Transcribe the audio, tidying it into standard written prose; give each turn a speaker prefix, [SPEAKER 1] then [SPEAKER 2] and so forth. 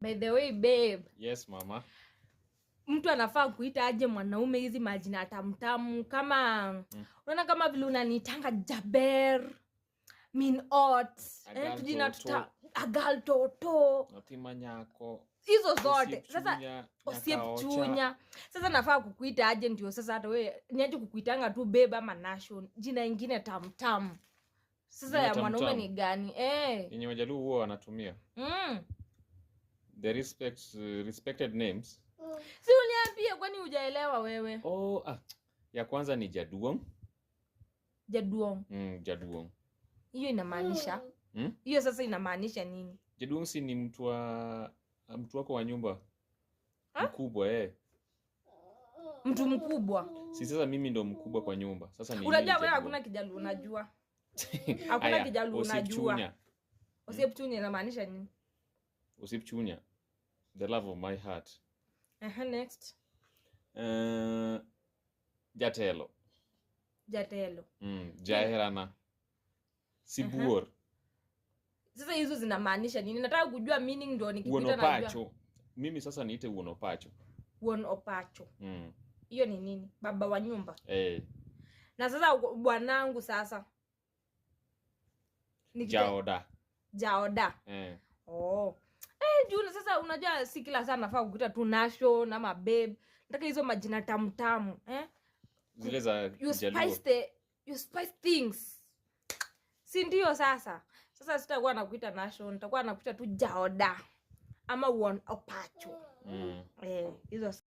[SPEAKER 1] By the way, babe.
[SPEAKER 2] Yes, mama.
[SPEAKER 1] Mtu anafaa kuita aje mwanaume hizi majina tamtamu kama unaona kama vile unanitanga Jaber, Minot, tujina Agal Toto,
[SPEAKER 2] Natimanyako.
[SPEAKER 1] Hizo zote. Sasa Osiepchunya. Sasa nafaa kukuita aje ndio sasa hata wewe niaje kukuitanga tu babe ama nation. Jina ingine tamtamu. Sasa ya mwanaume ni gani?
[SPEAKER 2] Yenye Wajaluo huwa wanatumia. The respected names.
[SPEAKER 1] Si uniambie kwani hujaelewa wewe?
[SPEAKER 2] Ya kwanza ni Jaduong.
[SPEAKER 1] Jaduong.
[SPEAKER 2] Jaduong.
[SPEAKER 1] Hiyo inamaanisha? Hiyo sasa inamaanisha nini?
[SPEAKER 2] Jaduong si ni mtu wako wa nyumba. Mkubwa
[SPEAKER 1] Mtu mkubwa.
[SPEAKER 2] Si sasa mimi ndo mkubwa kwa nyumba. Sasa ni
[SPEAKER 1] unajua wewe hakuna Kijaluo unajua. Hakuna Kijaluo unajua. Osiepchunya inamaanisha nini?
[SPEAKER 2] Osiepchunya. The love of my heart.
[SPEAKER 1] Next.
[SPEAKER 2] Jatelo. Jaherana. Sibuor.
[SPEAKER 1] Sasa hizo zinamaanisha nini? Nataka kujua meaning ndio nikipita
[SPEAKER 2] na Uonopacho. Mimi sasa niite Uonopacho.
[SPEAKER 1] Uonopacho. Hiyo ni nini? Baba wa nyumba. Na sasa bwanangu sasa. Jaoda. Juna sasa unajua si kila saa nafaa kukuita tu nation ama babe. Nataka hizo majina tamtamu,
[SPEAKER 2] Zile za
[SPEAKER 1] you spice things. Si ndio sasa. Sasa sitakuwa nakuita nation, nitakuwa nakuita tu Jaoda ama Uonopacho. Hizo